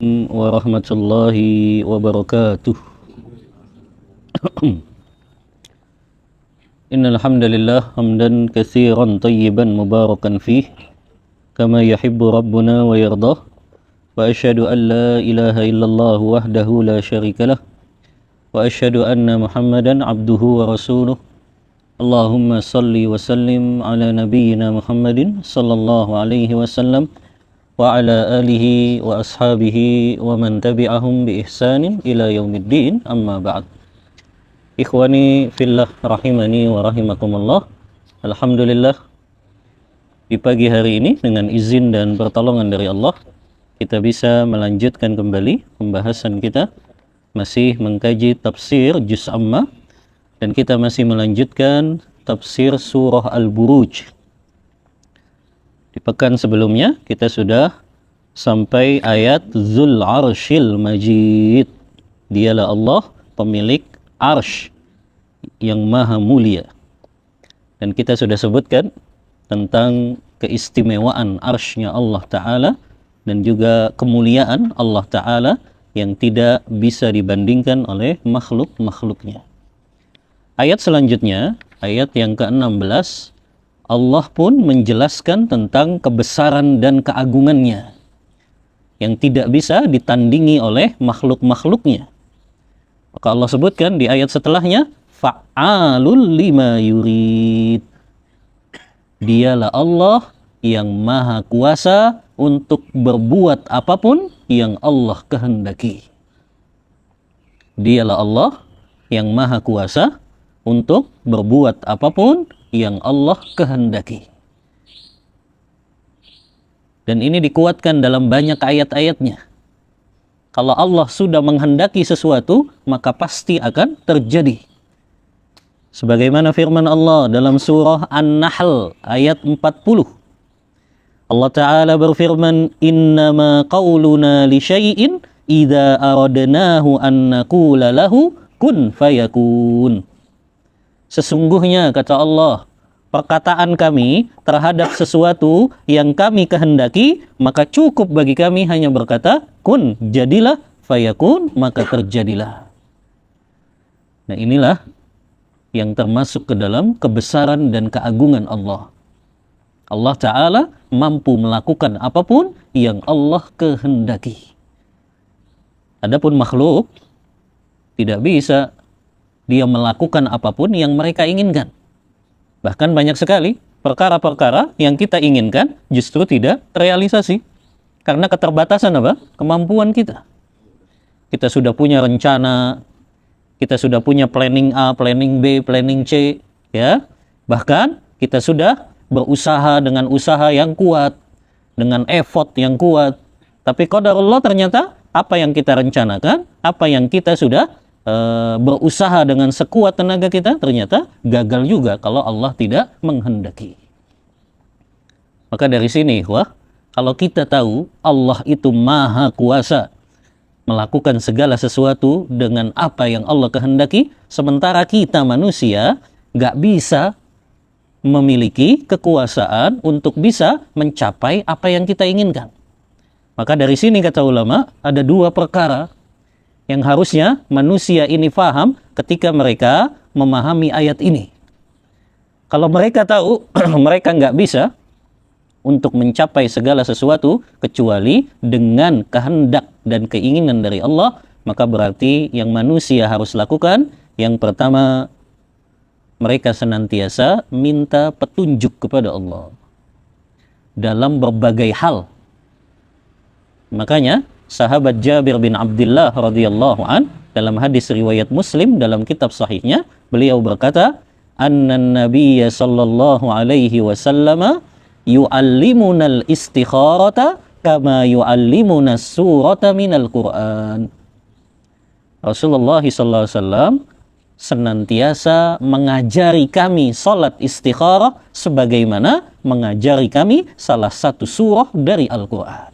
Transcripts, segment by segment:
Warahmatullahi wabarakatuh. Innal hamdalillah hamdan katsiran tayyiban mubarakan fih kama yuhibbu rabbuna wa yardah. Wa asyhadu an la ilaha illallah wahdahu la syarikalah wa asyhadu anna Muhammadan abduhu wa rasuluh. Allahumma salli wa sallim ala nabiyyina Muhammadin sallallahu alaihi wasallam wa ala alihi wa ashabihi wa man tabi'ahum bi ihsanin ila yaumiddin, amma ba'd. Ikhwani fillah rahimani wa rahimakumullah. Alhamdulillah, di pagi hari ini dengan izin dan pertolongan dari Allah kita bisa melanjutkan kembali pembahasan kita, masih mengkaji tafsir juz amma, dan kita masih melanjutkan tafsir surah Al-Buruj. Di pekan sebelumnya kita sudah sampai ayat Dzul Arsyil Majid. Dialah Allah pemilik Arsh yang maha mulia. Dan kita sudah sebutkan tentang keistimewaan Arshnya Allah Ta'ala dan juga kemuliaan Allah Ta'ala yang tidak bisa dibandingkan oleh makhluk-makhluknya. Ayat selanjutnya, ayat yang ke-16, Allah pun menjelaskan tentang kebesaran dan keagungannya yang tidak bisa ditandingi oleh makhluk-makhluknya. Maka Allah sebutkan di ayat setelahnya, fa'alul lima yurid. Dialah Allah yang maha kuasa untuk berbuat apapun yang Allah kehendaki. Dialah Allah yang maha kuasa untuk berbuat apapun yang Allah kehendaki. Dan ini dikuatkan dalam banyak ayat-ayatnya. Kalau Allah sudah menghendaki sesuatu, maka pasti akan terjadi. Sebagaimana firman Allah dalam surah An-Nahl ayat 40. Allah Ta'ala berfirman, innama qawluna li syai'in idza aradnahu an naqula lahu kun fayakun. Sesungguhnya, kata Allah, perkataan kami terhadap sesuatu yang kami kehendaki, maka cukup bagi kami hanya berkata, kun, jadilah, fayakun, maka terjadilah. Nah, inilah yang termasuk ke dalam kebesaran dan keagungan Allah. Allah Ta'ala mampu melakukan apapun yang Allah kehendaki. Adapun makhluk tidak bisa dia melakukan apapun yang mereka inginkan. Bahkan banyak sekali perkara-perkara yang kita inginkan justru tidak terrealisasi. Karena keterbatasan apa? Kemampuan kita. Kita sudah punya rencana, kita sudah punya planning A, planning B, planning C, ya. Bahkan kita sudah berusaha dengan usaha yang kuat, dengan effort yang kuat. Tapi qadarullah ternyata apa yang kita rencanakan, apa yang kita sudah berusaha dengan sekuat tenaga kita, ternyata gagal juga kalau Allah tidak menghendaki. Maka dari sini, kalau kita tahu Allah itu maha kuasa melakukan segala sesuatu dengan apa yang Allah kehendaki, sementara kita manusia gak bisa memiliki kekuasaan untuk bisa mencapai apa yang kita inginkan. Maka dari sini kata ulama, ada dua perkara yang harusnya manusia ini faham ketika mereka memahami ayat ini. Kalau mereka tahu mereka nggak bisa untuk mencapai segala sesuatu kecuali dengan kehendak dan keinginan dari Allah, maka berarti yang manusia harus lakukan, yang pertama, mereka senantiasa minta petunjuk kepada Allah dalam berbagai hal. Makanya sahabat Jabir bin Abdullah radhiyallahu an dalam hadis riwayat Muslim dalam kitab sahihnya, beliau berkata, annan nabiyya sallallahu alaihi wasallam yu'allimunal istikharata kama yu'allimuna surata minal Qur'an. Rasulullah sallallahu alaihi wasallam senantiasa mengajari kami salat istikharah sebagaimana mengajari kami salah satu surah dari Al-Qur'an.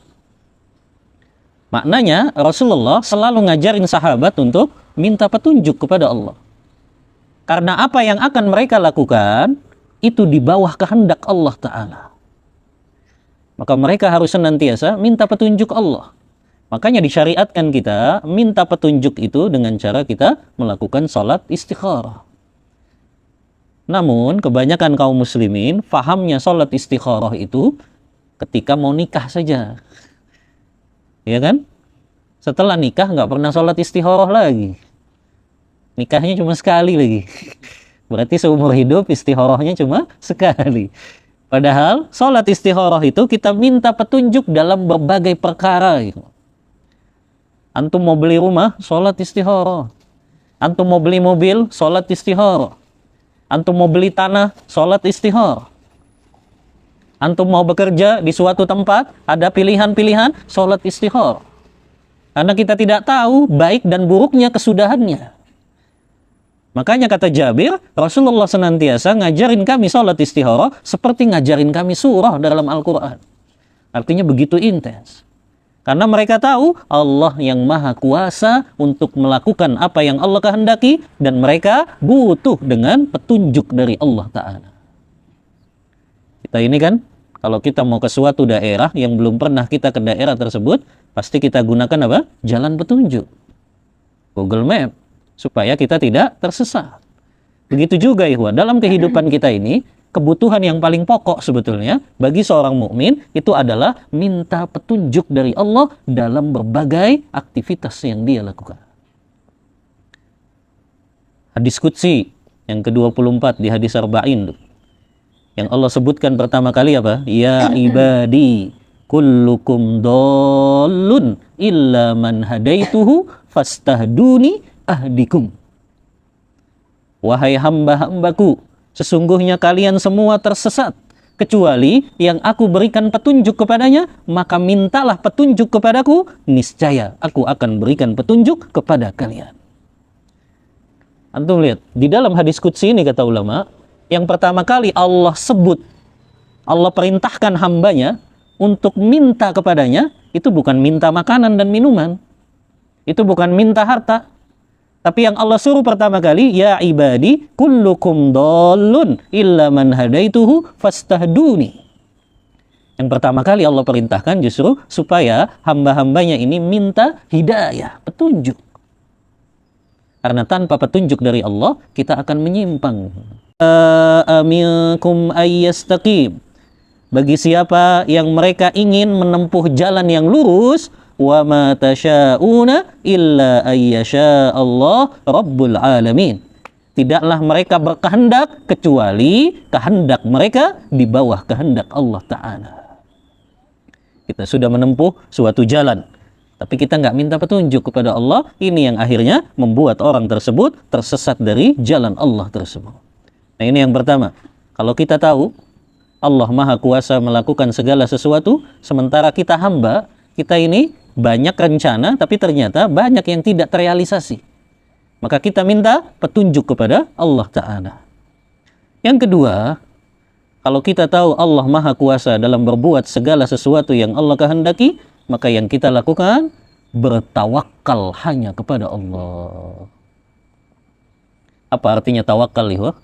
Maknanya Rasulullah selalu ngajarin sahabat untuk minta petunjuk kepada Allah. Karena apa yang akan mereka lakukan itu di bawah kehendak Allah Ta'ala. Maka mereka harus senantiasa minta petunjuk Allah. Makanya disyariatkan kita minta petunjuk itu dengan cara kita melakukan sholat istikharah. Namun kebanyakan kaum muslimin fahamnya sholat istikharah itu ketika mau nikah saja. Ya kan? Setelah nikah nggak pernah sholat istikharah lagi. Nikahnya cuma sekali lagi. Berarti seumur hidup istikharahnya cuma sekali. Padahal sholat istikharah itu kita minta petunjuk dalam berbagai perkara. Antum mau beli rumah, sholat istikharah. Antum mau beli mobil, sholat istikharah. Antum mau beli tanah, sholat istikharah. Antum mau bekerja di suatu tempat, ada pilihan-pilihan, sholat istikharah. Karena kita tidak tahu baik dan buruknya kesudahannya. Makanya kata Jabir, Rasulullah senantiasa ngajarin kami sholat istikharah seperti ngajarin kami surah dalam Al-Quran. Artinya begitu intens. Karena mereka tahu Allah yang maha kuasa untuk melakukan apa yang Allah kehendaki dan mereka butuh dengan petunjuk dari Allah Ta'ala. Kita ini kan, kalau kita mau ke suatu daerah yang belum pernah kita ke daerah tersebut, pasti kita gunakan apa? Jalan petunjuk. Google Map. Supaya kita tidak tersesat. Begitu juga ikhwan, dalam kehidupan kita ini, kebutuhan yang paling pokok sebetulnya bagi seorang mukmin itu adalah minta petunjuk dari Allah dalam berbagai aktivitas yang dia lakukan. Hadis Qudsi yang ke-24 di hadis Arba'in, yang Allah sebutkan pertama kali apa? Ya ibadi kullukum dallun illa man hadaituhu fastahduni ahdikum. Wahai hamba-hambaku, sesungguhnya kalian semua tersesat kecuali yang aku berikan petunjuk kepadanya, maka mintalah petunjuk kepadaku, niscaya aku akan berikan petunjuk kepada kalian. Antum lihat, di dalam hadis Qudsi ini kata ulama, yang pertama kali Allah sebut, Allah perintahkan hambanya untuk minta kepadanya, itu bukan minta makanan dan minuman, itu bukan minta harta. Tapi yang Allah suruh pertama kali, ya ibadi kullukum dallun illa man hadaituhu fastahduni. Yang pertama kali Allah perintahkan justru supaya hamba-hambanya ini minta hidayah, petunjuk. Karena tanpa petunjuk dari Allah, kita akan menyimpang. Aminkum ayyastaqim. Bagi siapa yang mereka ingin menempuh jalan yang lurus, wa ma tasyauna illa ayyasha Allah rabbul alamin. Tidaklah mereka berkehendak kecuali kehendak mereka di bawah kehendak Allah Ta'ala. Kita sudah menempuh suatu jalan, tapi kita nggak minta petunjuk kepada Allah. Ini yang akhirnya membuat orang tersebut tersesat dari jalan Allah tersebut. Nah, ini yang pertama. Kalau kita tahu Allah maha kuasa melakukan segala sesuatu, sementara kita hamba, kita ini banyak rencana, tapi ternyata banyak yang tidak terrealisasi. Maka kita minta petunjuk kepada Allah Ta'ala. Yang kedua, kalau kita tahu Allah maha kuasa dalam berbuat segala sesuatu yang Allah kehendaki, maka yang kita lakukan bertawakal hanya kepada Allah. Apa artinya tawakal, ikhwah?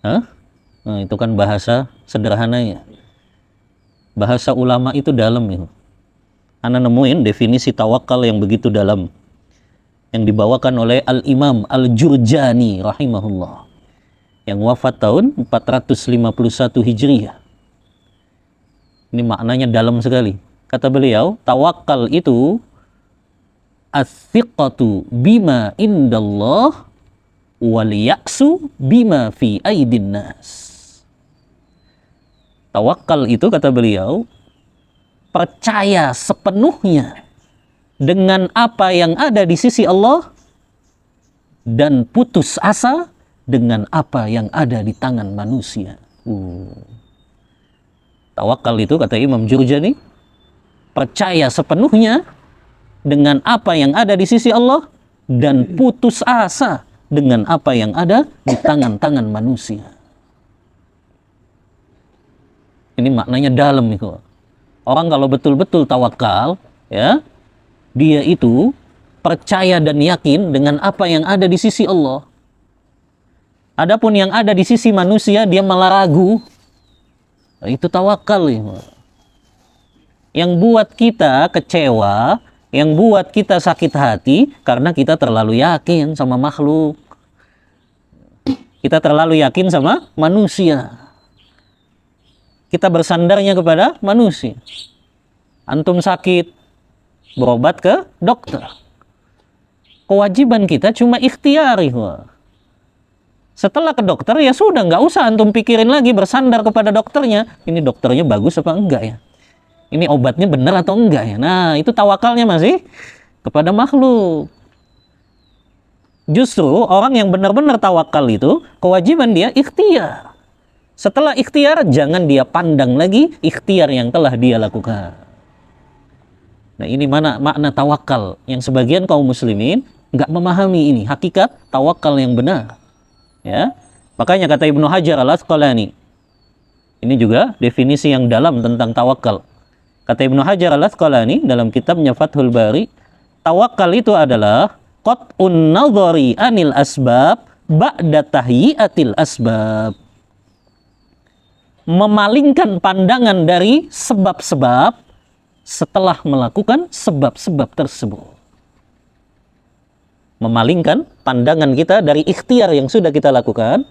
Nah, itu kan bahasa sederhananya. Bahasa ulama itu dalam, ikhwah. Ana nemuin definisi tawakal yang begitu dalam, yang dibawakan oleh Al-Imam Al-Jurjani rahimahullah, yang wafat tahun 451 Hijriah. Ini maknanya dalam sekali. Kata beliau, tawakal itu as-siqatu bima indallah wal ya'su bima fi aidin nas. Tawakal itu, kata beliau, percaya sepenuhnya dengan apa yang ada di sisi Allah dan putus asa dengan apa yang ada di tangan manusia. Tawakal itu, kata Imam Jurjani, percaya sepenuhnya dengan apa yang ada di sisi Allah dan putus asa dengan apa yang ada di tangan-tangan manusia. Ini maknanya dalam itu. Orang kalau betul-betul tawakal, ya, dia itu percaya dan yakin dengan apa yang ada di sisi Allah. Adapun yang ada di sisi manusia, dia malah ragu. Itu tawakal. Ya. Yang buat kita kecewa, yang buat kita sakit hati karena kita terlalu yakin sama makhluk. Kita terlalu yakin sama manusia. Kita bersandarnya kepada manusia. Antum sakit, berobat ke dokter. Kewajiban kita cuma ikhtiari. Setelah ke dokter, ya sudah, nggak usah antum pikirin lagi, bersandar kepada dokternya. Ini dokternya bagus apa enggak ya? Ini obatnya benar atau enggak ya? Nah, itu tawakalnya masih kepada makhluk. Justru orang yang benar-benar tawakal itu, kewajiban dia ikhtiar. Setelah ikhtiar, jangan dia pandang lagi ikhtiar yang telah dia lakukan. Nah, ini makna tawakal yang sebagian kaum muslimin nggak memahami ini, hakikat tawakal yang benar. Ya, makanya kata Ibnu Hajar Al-Asqalani, ini juga definisi yang dalam tentang tawakal. Kata Ibnu Hajar Al-Asqalani dalam kitabnya Fathul Bari, tawakal itu adalah qat'un nadhari anil asbab ba'da tahyiatil asbab. Memalingkan pandangan dari sebab-sebab setelah melakukan sebab-sebab tersebut. Memalingkan pandangan kita dari ikhtiar yang sudah kita lakukan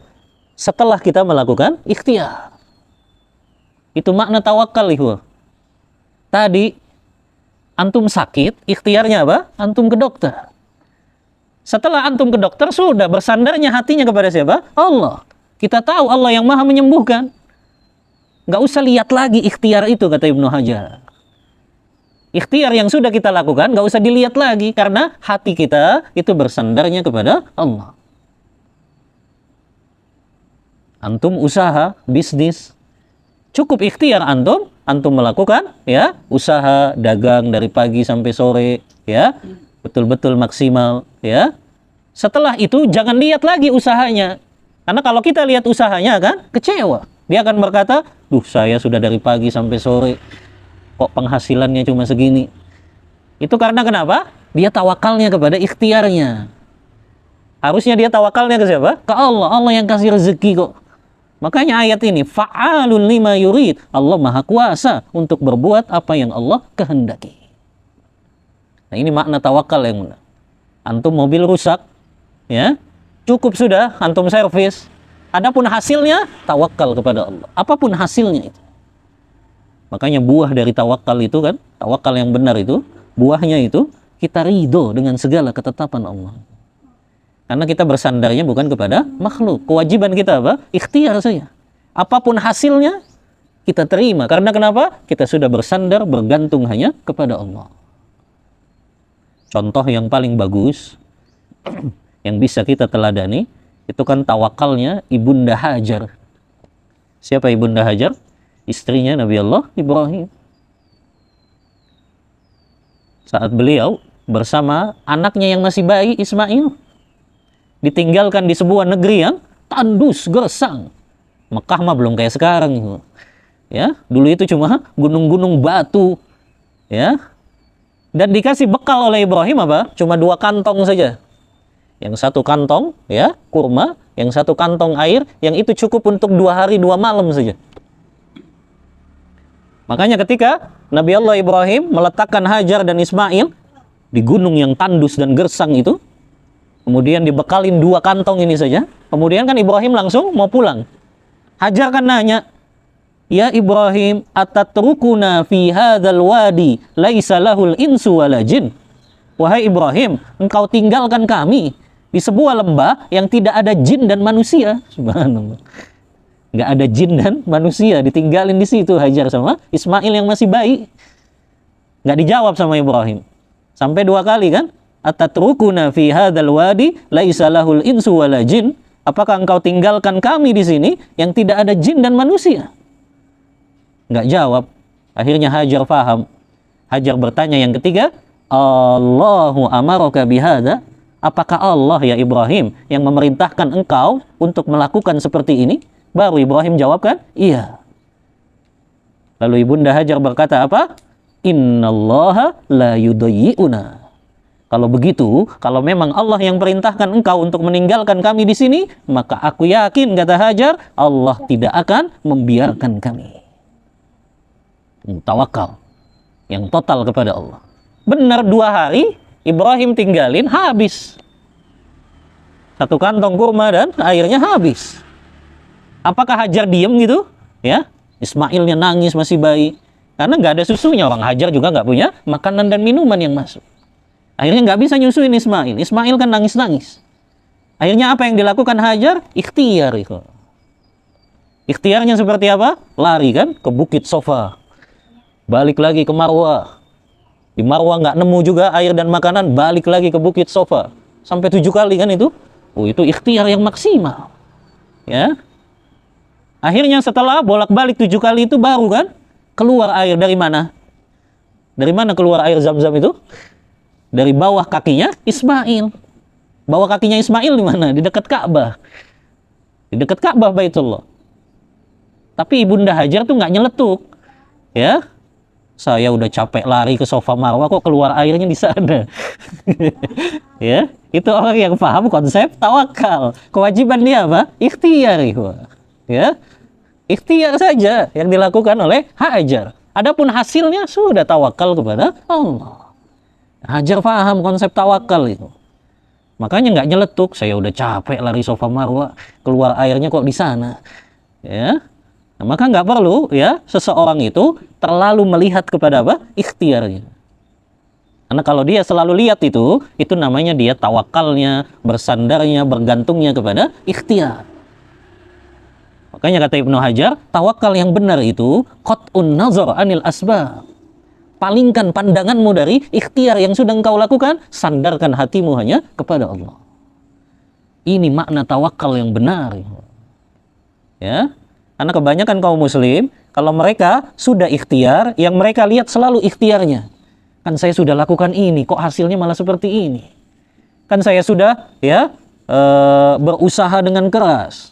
setelah kita melakukan ikhtiar. Itu makna tawakal, ikhwah. Tadi antum sakit, ikhtiarnya apa? Antum ke dokter. Setelah antum ke dokter, sudah bersandarnya hatinya kepada siapa? Allah. Kita tahu Allah yang maha menyembuhkan. Nggak usah lihat lagi ikhtiar itu, kata Ibnu Hajar. Ikhtiar yang sudah kita lakukan nggak usah dilihat lagi, karena hati kita itu bersandarnya kepada Allah. Antum usaha, bisnis, cukup ikhtiar antum melakukan ya usaha dagang dari pagi sampai sore, ya betul-betul maksimal, ya. Setelah itu jangan lihat lagi usahanya, karena kalau kita lihat usahanya kan kecewa. Dia akan berkata, duh, saya sudah dari pagi sampai sore, kok penghasilannya cuma segini. Itu karena kenapa? Dia tawakalnya kepada ikhtiarnya. Harusnya dia tawakalnya ke siapa? Ke Allah. Allah yang kasih rezeki kok. Makanya ayat ini, fa'alun lima yurid. Allah maha kuasa untuk berbuat apa yang Allah kehendaki. Nah, ini makna tawakal yang benar. Antum mobil rusak, ya, cukup sudah antum servis. Adapun hasilnya, tawakal kepada Allah. Apapun hasilnya itu. Makanya buah dari tawakal itu kan, tawakal yang benar itu, buahnya itu kita ridho dengan segala ketetapan Allah. Karena kita bersandarnya bukan kepada makhluk. Kewajiban kita apa? Ikhtiar saja. Apapun hasilnya, kita terima. Karena kenapa? Kita sudah bersandar, bergantung hanya kepada Allah. Contoh yang paling bagus, yang bisa kita teladani, itu kan tawakalnya Ibunda Hajar. Siapa Ibunda Hajar? Istrinya Nabi Allah Ibrahim. Saat beliau bersama anaknya yang masih bayi Ismail ditinggalkan di sebuah negeri yang tandus gersang. Mekah mah belum kayak sekarang, ya. Dulu itu cuma gunung-gunung batu, ya. Dan dikasih bekal oleh Ibrahim apa? Cuma 2 kantong saja. Yang satu kantong, ya, kurma, yang satu kantong air, yang itu cukup untuk 2 hari 2 malam saja. Makanya ketika Nabi Allah Ibrahim meletakkan Hajar dan Ismail di gunung yang tandus dan gersang itu, kemudian dibekalin 2 kantong ini saja, kemudian kan Ibrahim langsung mau pulang. Hajar kan nanya, ya Ibrahim, atatrukuna fi hadzal wadi laisa lahul insu wala jin. Wahai Ibrahim, engkau tinggalkan kami di sebuah lembah yang tidak ada jin dan manusia. Subhanallah. Nggak ada jin dan manusia, ditinggalin di situ Hajar sama Ismail yang masih bayi. Nggak dijawab sama Ibrahim. Sampai 2 kali kan? Atatrukuna fi hadzal wadi laisa lahul insu wala jin. Apakah engkau tinggalkan kami di sini yang tidak ada jin dan manusia? Nggak jawab. Akhirnya Hajar paham. Hajar bertanya yang ketiga, Allahu amaraka bihadza? Apakah Allah ya Ibrahim yang memerintahkan engkau untuk melakukan seperti ini? Baru Ibrahim jawab kan? Iya. Lalu Ibunda Hajar berkata apa? Innallaha la yudayyi'una. Kalau begitu, kalau memang Allah yang perintahkan engkau untuk meninggalkan kami di sini, maka aku yakin, kata Hajar, Allah tidak akan membiarkan kami. Tawakal yang total kepada Allah. Benar 2 hari Ibrahim tinggalin, habis. 1 kantong kurma dan airnya habis. Apakah Hajar diem gitu? Ya, Ismailnya nangis masih bayi. Karena nggak ada susunya, orang Hajar juga nggak punya makanan dan minuman yang masuk. Akhirnya nggak bisa nyusuin Ismail. Ismail kan nangis-nangis. Akhirnya apa yang dilakukan Hajar? Ikhtiar itu. Ikhtiarnya seperti apa? Lari kan ke Bukit Sofa. Balik lagi ke Marwah. Di Marwah nggak nemu juga air dan makanan, balik lagi ke Bukit Sofa. Sampai 7 kali kan itu. Oh, itu ikhtiar yang maksimal. Ya. Akhirnya setelah bolak-balik 7 kali itu baru kan keluar air dari mana? Dari mana keluar air Zam-Zam itu? Dari bawah kakinya Ismail. Bawah kakinya Ismail di mana? Di dekat Ka'bah. Di dekat Ka'bah Baitullah. Tapi Ibunda Hajar tuh nggak nyeletuk. Ya. Saya udah capek lari ke Sofa Marwah, kok keluar airnya di sana. Ya, itu orang yang paham konsep tawakal. Kewajiban dia apa? Ikhtiar. Ya, ikhtiar saja yang dilakukan oleh Hajar. Adapun hasilnya sudah tawakal kepada Allah. Hajar paham konsep tawakal itu. Makanya nggak nyeletuk. Saya udah capek lari Sofa Marwah, keluar airnya kok di sana. Ya. Nah, maka nggak perlu ya seseorang itu terlalu melihat kepada apa? Ikhtiarnya. Karena kalau dia selalu lihat itu namanya dia tawakalnya, bersandarnya, bergantungnya kepada ikhtiar. Makanya kata Ibnu Hajar, tawakal yang benar itu qat'un nazar anil asbab. Palingkan pandanganmu dari ikhtiar yang sudah engkau lakukan, sandarkan hatimu hanya kepada Allah. Ini makna tawakal yang benar. Ya. Karena kebanyakan kaum muslim, kalau mereka sudah ikhtiar, yang mereka lihat selalu ikhtiarnya. Kan saya sudah lakukan ini, kok hasilnya malah seperti ini. Kan saya sudah ya berusaha dengan keras.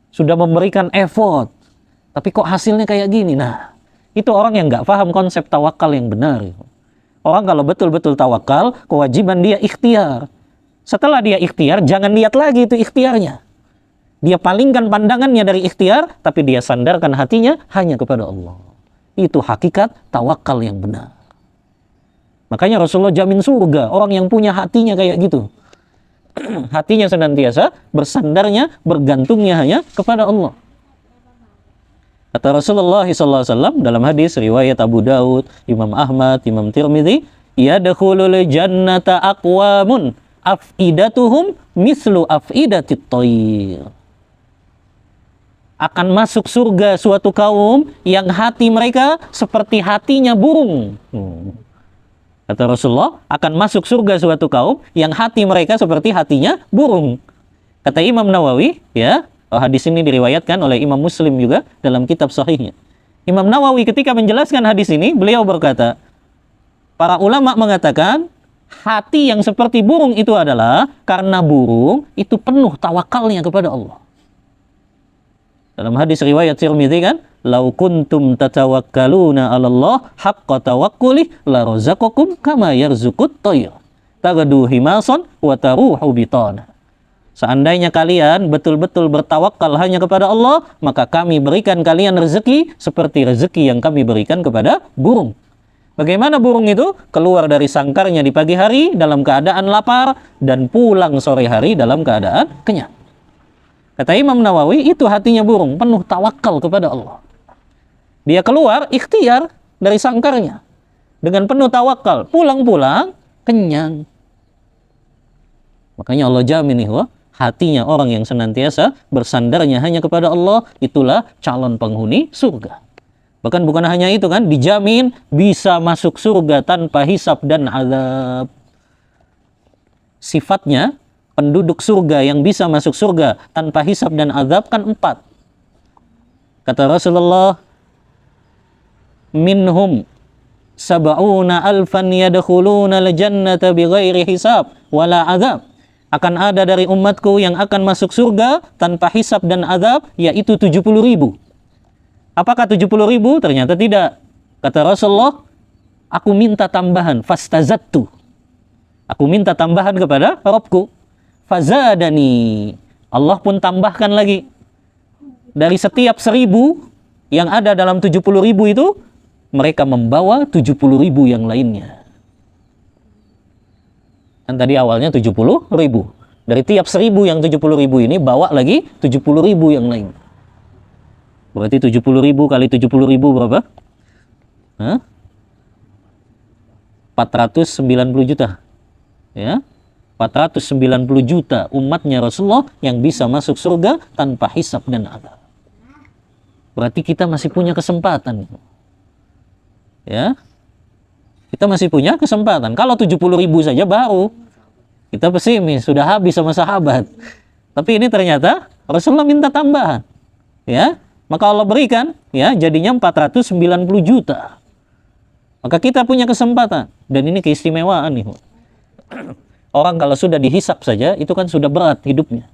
Sudah memberikan effort. Tapi kok hasilnya kayak gini? Nah, itu orang yang nggak paham konsep tawakal yang benar. Orang kalau betul-betul tawakal, kewajiban dia ikhtiar. Setelah dia ikhtiar, jangan lihat lagi itu ikhtiarnya. Dia palingkan pandangannya dari ikhtiar, tapi dia sandarkan hatinya hanya kepada Allah. Itu hakikat tawakal yang benar. Makanya Rasulullah jamin surga orang yang punya hatinya kayak gitu. Hatinya senantiasa bersandarnya, bergantungnya hanya kepada Allah. Kata Rasulullah SAW dalam hadis riwayat Abu Daud, Imam Ahmad, Imam Tirmidzi, yadkhulul jannata aqwamun afidatuhum mislu afidatit thayr. Akan masuk surga suatu kaum yang hati mereka seperti hatinya burung. Kata Rasulullah, akan masuk surga suatu kaum yang hati mereka seperti hatinya burung. Kata Imam Nawawi, ya, hadis ini diriwayatkan oleh Imam Muslim juga dalam kitab sahihnya. Imam Nawawi ketika menjelaskan hadis ini, beliau berkata, para ulama mengatakan, hati yang seperti burung itu adalah karena burung itu penuh tawakalnya kepada Allah. Dalam hadis riwayat Tirmidzi kan, "Lau kuntum tatawakkaluna 'ala Allah haqqa tawakkuli la razaqakum kama yarzuqut thayr. Taghdu himasan wa taruhu bitana." Seandainya kalian betul-betul bertawakal hanya kepada Allah, maka kami berikan kalian rezeki seperti rezeki yang kami berikan kepada burung. Bagaimana burung itu? Keluar dari sangkarnya di pagi hari dalam keadaan lapar dan pulang sore hari dalam keadaan kenyang. Kata Imam Nawawi, itu hatinya burung, penuh tawakal kepada Allah. Dia keluar ikhtiar dari sangkarnya dengan penuh tawakal, pulang-pulang kenyang. Makanya Allah jamin hatinya orang yang senantiasa bersandarnya hanya kepada Allah, itulah calon penghuni surga. Bahkan bukan hanya itu kan, dijamin bisa masuk surga tanpa hisab dan azab. Sifatnya penduduk surga yang bisa masuk surga tanpa hisab dan azab kan 4. Kata Rasulullah, minhum sab'una alfan yadkhuluna al-jannata bighairi hisab wala azab. Akan ada dari umatku yang akan masuk surga tanpa hisab dan azab, yaitu 70.000. Apakah 70.000? Ternyata tidak. Kata Rasulullah, aku minta tambahan, fastazattu. Aku minta tambahan kepada Rabbku. Fazadani. Allah pun tambahkan lagi. Dari setiap 1.000 yang ada dalam 70.000 itu, mereka membawa 70.000 yang lainnya. Kan tadi awalnya 70.000. Dari tiap 1.000 yang 70.000 ini, bawa lagi 70.000 yang lain. Berarti 70.000 kali 70.000 berapa? Hah? 490 juta. Ya, 490 juta umatnya Rasulullah yang bisa masuk surga tanpa hisab dan azab. Berarti kita masih punya kesempatan. Ya, kita masih punya kesempatan. Kalau 70.000 saja baru kita pesimis, sudah habis sama sahabat. Tapi ini ternyata Rasulullah minta tambahan. Ya, maka Allah berikan, ya, jadinya 490 juta. Maka kita punya kesempatan. Dan ini keistimewaan nih. Orang kalau sudah dihisap saja, itu kan sudah berat hidupnya.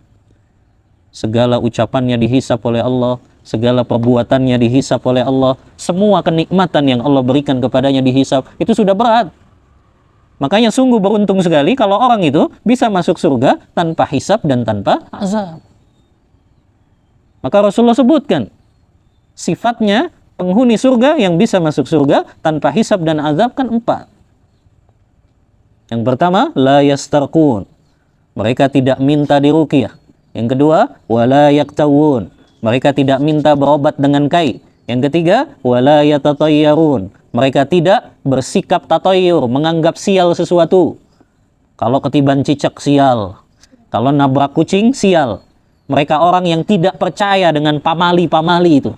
Segala ucapannya dihisap oleh Allah, segala perbuatannya dihisap oleh Allah, semua kenikmatan yang Allah berikan kepadanya dihisap, itu sudah berat. Makanya sungguh beruntung sekali kalau orang itu bisa masuk surga tanpa hisab dan tanpa azab. Maka Rasulullah sebutkan sifatnya penghuni surga yang bisa masuk surga tanpa hisab dan azab kan 4. Yang pertama, la yastarqun. Mereka tidak minta diruqyah. Yang kedua, wala yaktawun. Mereka tidak minta berobat dengan kai. Yang ketiga, wala yatatayyarun. Mereka tidak bersikap tatayyur, menganggap sial sesuatu. Kalau ketiban cicak, sial. Kalau nabrak kucing, sial. Mereka orang yang tidak percaya dengan pamali-pamali itu.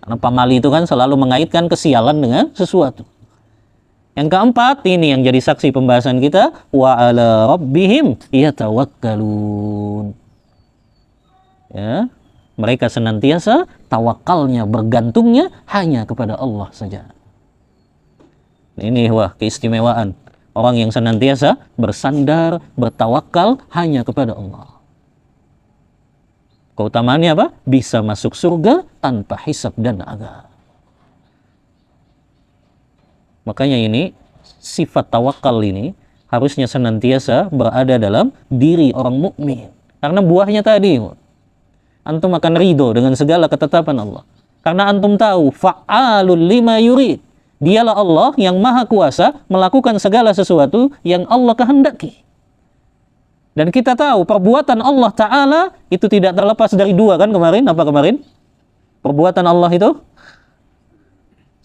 Karena pamali itu kan selalu mengaitkan kesialan dengan sesuatu. Yang keempat, ini yang jadi saksi pembahasan kita, wa ala rabbihim yatawakkalun. Ya, mereka senantiasa tawakalnya, bergantungnya hanya kepada Allah saja. Ini keistimewaan orang yang senantiasa bersandar, bertawakal hanya kepada Allah. Keutamaannya apa? Bisa masuk surga tanpa hisab dan azab. Makanya ini, sifat tawakal ini harusnya senantiasa berada dalam diri orang mukmin. Karena buahnya tadi, antum akan ridho dengan segala ketetapan Allah. Karena antum tahu, fa'alul lima yurid. Dialah Allah yang maha kuasa melakukan segala sesuatu yang Allah kehendaki. Dan kita tahu, perbuatan Allah Ta'ala itu tidak terlepas dari 2 kan kemarin? Apa kemarin? Perbuatan Allah itu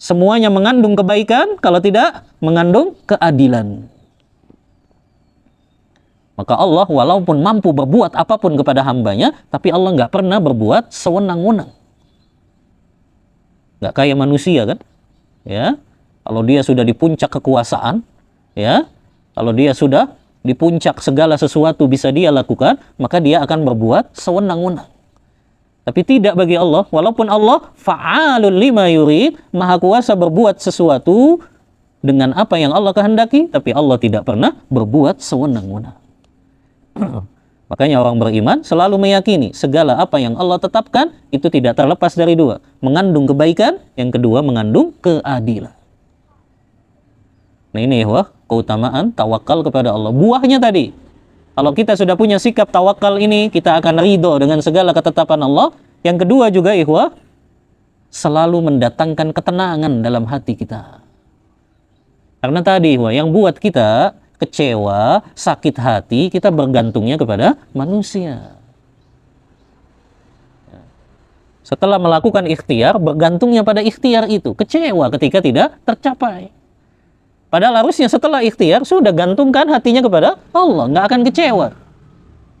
semuanya mengandung kebaikan, kalau tidak mengandung keadilan. Maka Allah walaupun mampu berbuat apapun kepada hambanya, tapi Allah nggak pernah berbuat sewenang-wenang. Nggak kayak manusia kan? Ya, kalau dia sudah di puncak kekuasaan, ya, kalau dia sudah di puncak segala sesuatu bisa dia lakukan, maka dia akan berbuat sewenang-wenang. Tapi tidak bagi Allah, walaupun Allah fa'alul lima yurid, maha kuasa berbuat sesuatu dengan apa yang Allah kehendaki, tapi Allah tidak pernah berbuat sewenang-wenang. Makanya orang beriman selalu meyakini segala apa yang Allah tetapkan itu tidak terlepas dari 2, mengandung kebaikan, yang kedua mengandung keadilan. Nah ini keutamaan tawakal kepada Allah. Buahnya tadi, kalau kita sudah punya sikap tawakal ini, kita akan ridho dengan segala ketetapan Allah. Yang kedua juga selalu mendatangkan ketenangan dalam hati kita. Karena tadi yang buat kita kecewa, sakit hati, kita bergantungnya kepada manusia. Setelah melakukan ikhtiar, bergantungnya pada ikhtiar itu, kecewa ketika tidak tercapai. Padahal harusnya setelah ikhtiar, sudah gantungkan hatinya kepada Allah, nggak akan kecewa.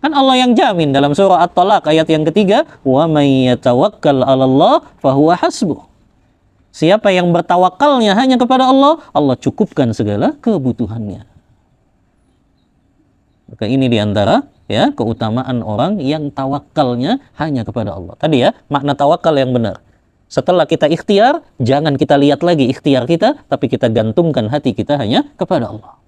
Kan Allah yang jamin dalam surah At-Talaq ayat yang ketiga, wa may yatawakkal 'alallah fahuwa hasbuh. Siapa yang bertawakalnya hanya kepada Allah, Allah cukupkan segala kebutuhannya. Maka ini diantara keutamaan orang yang tawakalnya hanya kepada Allah. Tadi makna tawakal yang benar. Setelah kita ikhtiar, jangan kita lihat lagi ikhtiar kita, tapi kita gantungkan hati kita hanya kepada Allah.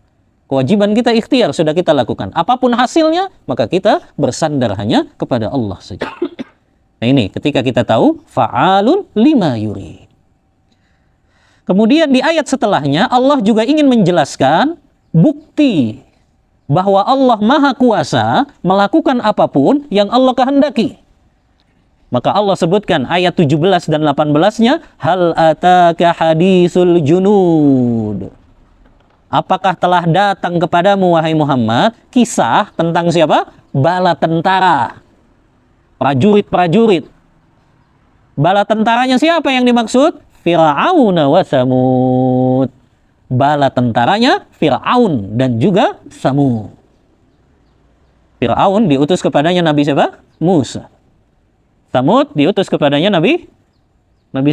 Kewajiban kita ikhtiar sudah kita lakukan. Apapun hasilnya, maka kita bersandar hanya kepada Allah saja. Nah ini, ketika kita tahu, fa'alun lima yurid. Kemudian di ayat setelahnya, Allah juga ingin menjelaskan bukti bahwa Allah Maha Kuasa melakukan apapun yang Allah kehendaki. Maka Allah sebutkan ayat 17 dan 18-nya, hal ataka hadisul junud. Apakah telah datang kepadamu wahai Muhammad kisah tentang siapa? Bala tentara, prajurit-prajurit. Bala tentaranya siapa yang dimaksud? Fir'aun wa Samud. Bala tentaranya Fir'aun dan juga Samud. Fir'aun diutus kepadanya Nabi siapa? Musa. Samud diutus kepadanya Nabi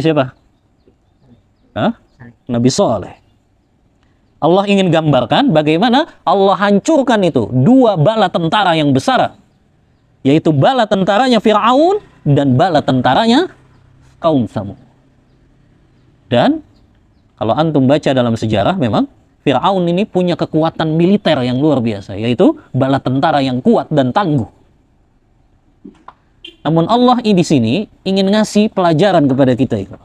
siapa? Nabi Saleh. Allah ingin gambarkan bagaimana Allah hancurkan itu dua bala tentara yang besar, yaitu bala tentaranya Fir'aun dan bala tentaranya kaum Samud. Dan kalau antum baca dalam sejarah, memang Fir'aun ini punya kekuatan militer yang luar biasa, yaitu bala tentara yang kuat dan tangguh. Namun Allah di sini ingin ngasih pelajaran kepada kita itu.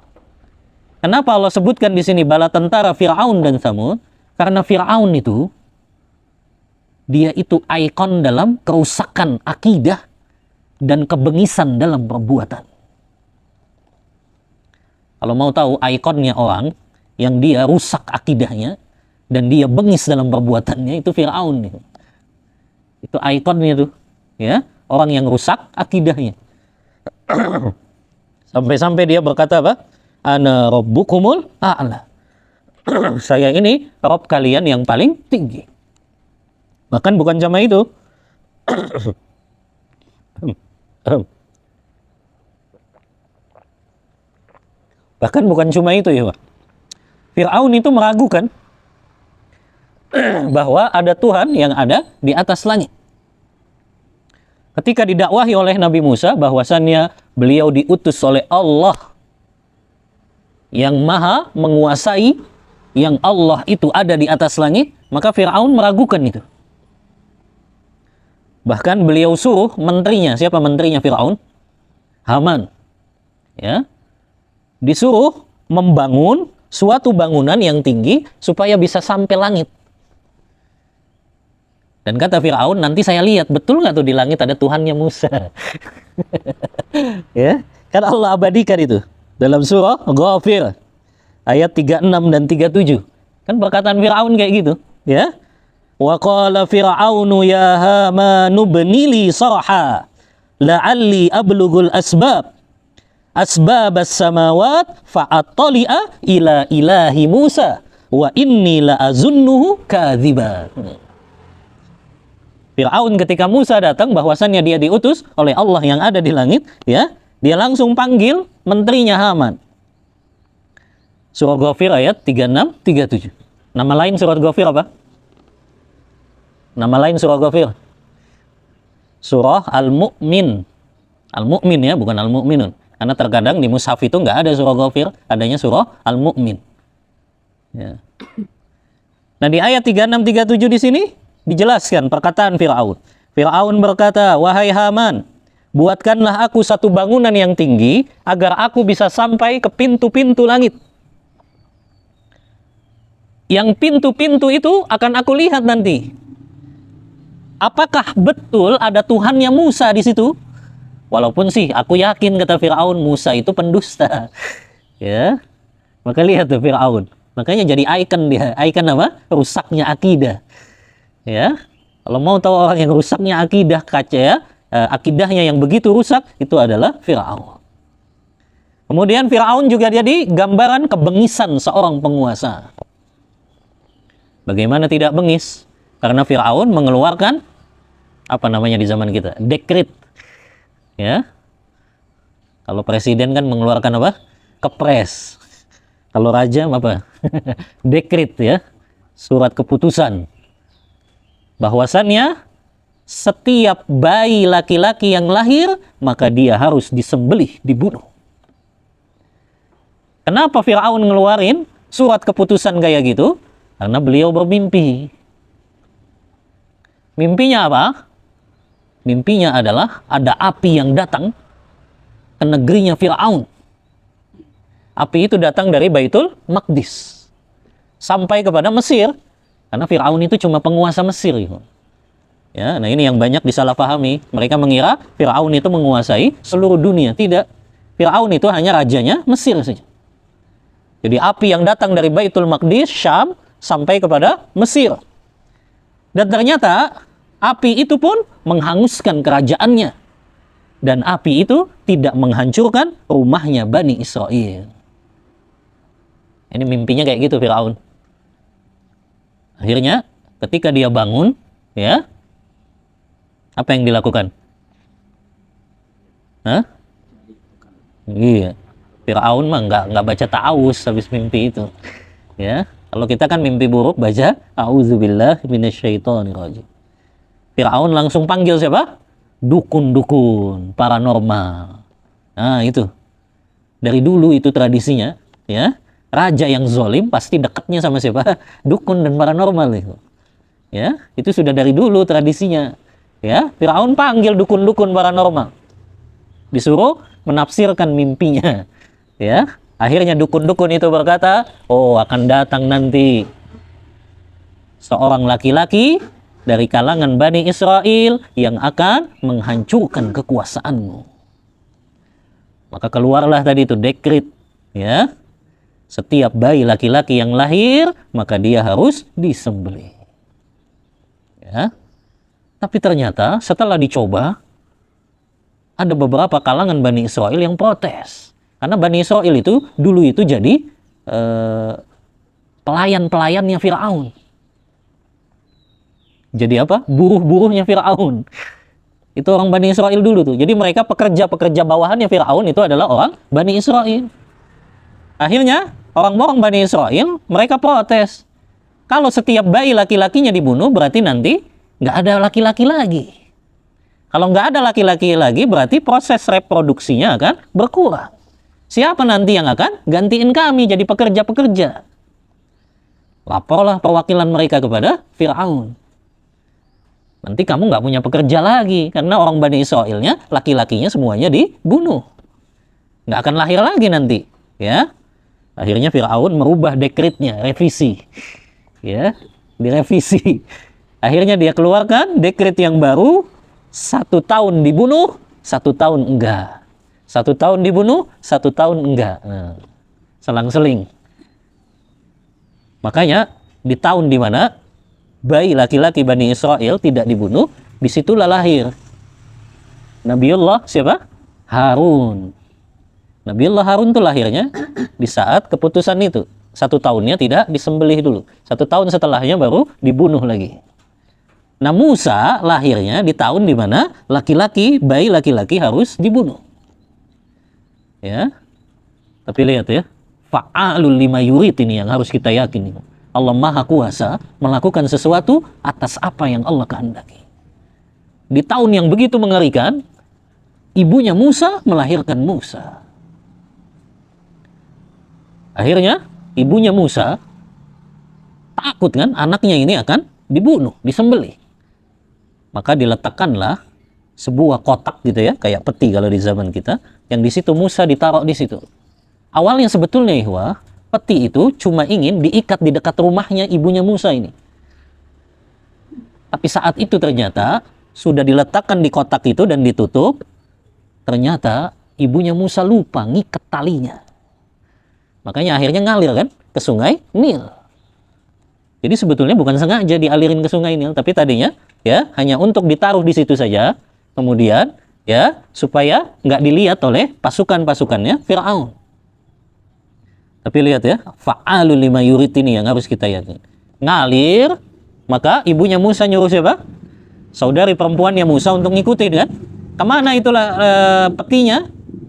Kenapa Allah sebutkan di sini bala tentara Fir'aun dan Samud? Karena Fir'aun itu, dia itu ikon dalam kerusakan akidah dan kebengisan dalam perbuatan. Kalau mau tahu ikonnya orang yang dia rusak akidahnya dan dia bengis dalam perbuatannya, itu Fir'aun. Itu ikonnya tuh, ya, orang yang rusak akidahnya. Sampai-sampai dia berkata apa? Ana rabbukumul a'la. Saya ini Rob kalian yang paling tinggi. Bahkan bukan cuma itu. Bahkan bukan cuma itu ya Pak. Fir'aun itu meragukan bahwa ada Tuhan yang ada di atas langit. Ketika didakwahi oleh Nabi Musa bahwasannya beliau diutus oleh Allah yang maha menguasai, yang Allah itu ada di atas langit, maka Fir'aun meragukan itu. Bahkan beliau suruh menterinya, siapa menterinya Fir'aun? Haman. Ya. Disuruh membangun suatu bangunan yang tinggi supaya bisa sampai langit. Dan kata Fir'aun, nanti saya lihat betul nggak tuh di langit ada Tuhannya Musa. Ya, kan Allah abadikan itu dalam surah Ghafir ayat 36 dan 37. Kan perkataan Fir'aun kayak gitu, ya. Wa qala fir'aunu ya Haman ibni li sarha la'alli ablughul asbabas samawat fa'attali'a ila ilahi Musa wa inni la'azunnuhu kadziba. Fir'aun ketika Musa datang bahwasannya dia diutus oleh Allah yang ada di langit, ya, dia langsung panggil menterinya Haman. Surah Ghafir ayat 36, 37. Nama lain surat Ghafir apa? Nama lain surah Ghafir. Surah Al-Mu'min. Al-Mu'min ya, bukan Al-Mu'minun. Karena terkadang di mushaf itu nggak ada surah Ghafir, adanya surah Al-Mu'min. Ya. Nah di ayat 36, 37 di sini dijelaskan perkataan Fir'aun. Fir'aun berkata, wahai Haman, buatkanlah aku satu bangunan yang tinggi agar aku bisa sampai ke pintu-pintu langit. Yang pintu-pintu itu akan aku lihat nanti. Apakah betul ada Tuhannya Musa di situ? Walaupun sih aku yakin, kata Fir'aun, Musa itu pendusta. Ya. Maka lihat tuh Fir'aun. Makanya jadi ikon dia. Ikon apa? Rusaknya akidah. Ya. Kalau mau tahu orang yang rusaknya akidah, kaca ya, akidahnya yang begitu rusak, itu adalah Fir'aun. Kemudian Fir'aun juga jadi gambaran kebengisan seorang penguasa. Bagaimana tidak bengis? Karena Fir'aun mengeluarkan apa namanya di zaman kita? Dekret. Ya. Kalau presiden kan mengeluarkan apa? Kepres. Kalau raja apa? Dekret ya. Surat keputusan. Bahwasannya setiap bayi laki-laki yang lahir maka dia harus disembelih, dibunuh. Kenapa Fir'aun ngeluarin surat keputusan kayak gitu? Karena beliau bermimpi. Mimpinya apa? Mimpinya adalah ada api yang datang ke negerinya Fir'aun. Api itu datang dari Baitul Maqdis sampai kepada Mesir. Karena Fir'aun itu cuma penguasa Mesir. Ya, nah ini yang banyak disalahpahami. Mereka mengira Fir'aun itu menguasai seluruh dunia. Tidak. Fir'aun itu hanya rajanya Mesir saja. Jadi api yang datang dari Baitul Maqdis, Syam, sampai kepada Mesir. Dan ternyata api itu pun menghanguskan kerajaannya. Dan api itu tidak menghancurkan rumahnya Bani Israel. Ini mimpinya kayak gitu Firaun. Akhirnya ketika dia bangun, ya, apa yang dilakukan? Hah? Iya. Firaun mah nggak baca ta'awuz habis mimpi itu. Ya, kalau kita kan mimpi buruk baca auzubillah minasyaitonirrajim. Firaun langsung panggil siapa? Dukun-dukun paranormal. Nah, itu. Dari dulu itu tradisinya, ya. Raja yang zolim pasti dekatnya sama siapa? Dukun dan paranormal itu. Ya, itu sudah dari dulu tradisinya. Ya, Firaun panggil dukun-dukun paranormal. Disuruh menafsirkan mimpinya. Ya, akhirnya dukun-dukun itu berkata, "Oh, akan datang nanti seorang laki-laki dari kalangan Bani Israel yang akan menghancurkan kekuasaanmu." Maka keluarlah tadi itu dekret, ya. Setiap bayi laki-laki yang lahir, maka dia harus disembelih. Ya. Tapi ternyata setelah dicoba, ada beberapa kalangan Bani Israel yang protes. Karena Bani Israel itu dulu itu jadi pelayan-pelayannya Firaun. Jadi apa? Buruh-buruhnya Firaun. Itu orang Bani Israel dulu tuh. Jadi mereka pekerja-pekerja bawahannya Firaun itu adalah orang Bani Israel. Akhirnya orang-orang Bani Israel mereka protes. Kalau setiap bayi laki-lakinya dibunuh berarti nanti nggak ada laki-laki lagi. Kalau nggak ada laki-laki lagi berarti proses reproduksinya akan berkurang. Siapa nanti yang akan gantiin kami jadi pekerja-pekerja? Laporlah perwakilan mereka kepada Firaun. Nanti kamu nggak punya pekerja lagi karena orang Bani Israelnya laki-lakinya semuanya dibunuh. Nggak akan lahir lagi nanti, ya. Akhirnya Firaun merubah dekretnya, revisi. Ya, direvisi. Akhirnya dia keluarkan dekret yang baru, 1 tahun dibunuh, 1 tahun enggak. 1 tahun dibunuh, 1 tahun enggak. Nah, selang-seling. Makanya di tahun di mana bayi laki-laki Bani Israel tidak dibunuh, disitulah lahir Nabiullah siapa? Harun. Nabiullah Harun itu lahirnya di saat keputusan itu. 1 tahunnya tidak disembelih dulu. 1 tahun setelahnya baru dibunuh lagi. Nah, Musa lahirnya di tahun di mana laki-laki, bayi laki-laki harus dibunuh. Ya. Tapi lihat ya, fa'alul lima yurid ini yang harus kita yakini. Allah Maha Kuasa melakukan sesuatu atas apa yang Allah kehendaki. Di tahun yang begitu mengerikan, ibunya Musa melahirkan Musa. Akhirnya ibunya Musa takut kan anaknya ini akan dibunuh, disembelih. Maka diletakkanlah sebuah kotak gitu ya, kayak peti kalau di zaman kita, yang di situ Musa ditaruh di situ. Awalnya sebetulnya ihwah, peti itu cuma ingin diikat di dekat rumahnya ibunya Musa ini. Tapi saat itu ternyata sudah diletakkan di kotak itu dan ditutup, ternyata ibunya Musa lupa ngikat talinya. Makanya akhirnya ngalir kan ke sungai Nil. Jadi sebetulnya bukan sengaja dialirin ke sungai Nil, tapi tadinya ya hanya untuk ditaruh di situ saja. Kemudian ya supaya nggak dilihat oleh pasukan-pasukannya Firaun. Tapi lihat ya, fa'alul lima yurid ini yang harus kita yakin. Ngalir, maka ibunya Musa nyuruh siapa? Saudari perempuannya Musa untuk ngikutin kan? Kemana itulah petinya?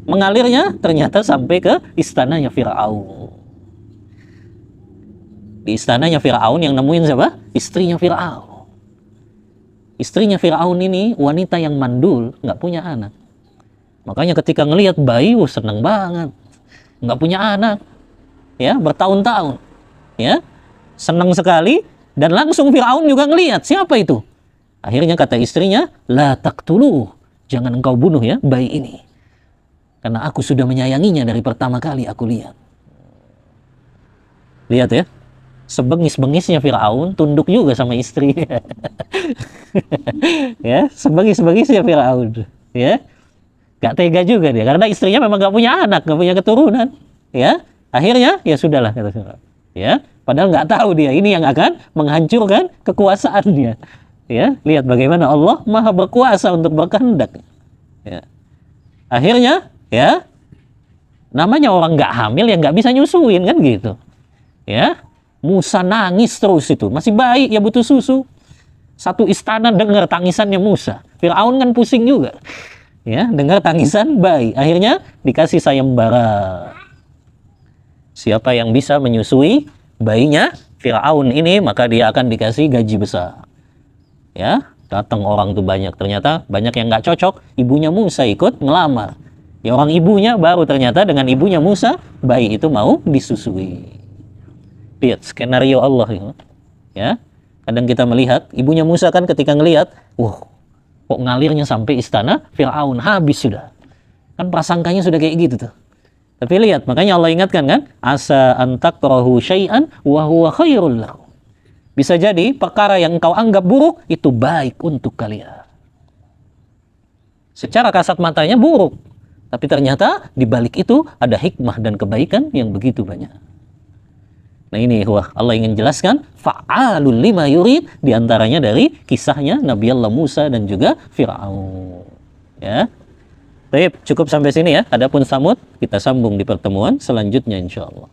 Mengalirnya ternyata sampai ke istananya Firaun. Di istananya Firaun yang nemuin siapa? Istrinya Firaun. Istrinya Firaun ini wanita yang mandul, nggak punya anak. Makanya ketika ngelihat bayi, seneng banget. Nggak punya anak. Ya, bertahun-tahun. Ya, senang sekali. Dan langsung Firaun juga ngelihat siapa itu. Akhirnya kata istrinya, la taqtuluh, jangan engkau bunuh ya bayi ini. Karena aku sudah menyayanginya dari pertama kali aku lihat. Lihat ya, sebengis-bengisnya Firaun tunduk juga sama istrinya. Ya, sebengis-bengisnya Firaun. Ya, gak tega juga dia, karena istrinya memang gak punya anak, gak punya keturunan. Ya, akhirnya ya sudahlah kata Firaun. Ya, padahal nggak tahu dia ini yang akan menghancurkan kekuasaannya. Ya, lihat bagaimana Allah Maha berkuasa untuk berkehendak. Ya. Akhirnya, ya, namanya orang nggak hamil yang nggak bisa nyusuin kan gitu. Ya, Musa nangis terus itu, masih bayi ya butuh susu. Satu istana dengar tangisannya Musa. Firaun kan pusing juga. Ya, dengar tangisan bayi. Akhirnya dikasih sayembara. Siapa yang bisa menyusui bayinya Firaun ini, maka dia akan dikasih gaji besar. Ya, datang orang tuh banyak, ternyata banyak yang nggak cocok, ibunya Musa ikut ngelamar. Ya, orang ibunya baru ternyata dengan ibunya Musa, bayi itu mau disusui. Lihat skenario Allah ini. Ya, kadang kita melihat ibunya Musa kan ketika ngelihat, wah, kok ngalirnya sampai istana Firaun, habis sudah. Kan prasangkanya sudah kayak gitu tuh. Tapi lihat, makanya Allah ingatkan kan, asa antakrahu syai'an wa huwa khairul lakum. Bisa jadi perkara yang engkau anggap buruk itu baik untuk kalian. Secara kasat matanya buruk, tapi ternyata di balik itu ada hikmah dan kebaikan yang begitu banyak. Nah ini Allah ingin jelaskan fa'alul lima yurid, diantaranya dari kisahnya Nabi Allah Musa dan juga Fir'aun. Ya, baik, cukup sampai sini ya. Adapun Samud kita sambung di pertemuan selanjutnya insyaallah.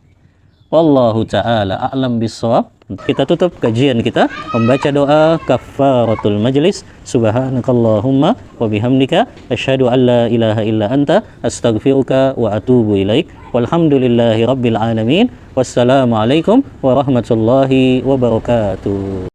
Wallahu ta'ala a'lam bissawab. Kita tutup kajian kita membaca doa kafaratul majlis. Subhanakallahumma wa bihamdika asyhadu an la ilaha illa anta astaghfiruka wa atubu ilaik. Walhamdulillahi rabbil alamin. Wassalamu alaikum warahmatullahi wabarakatuh.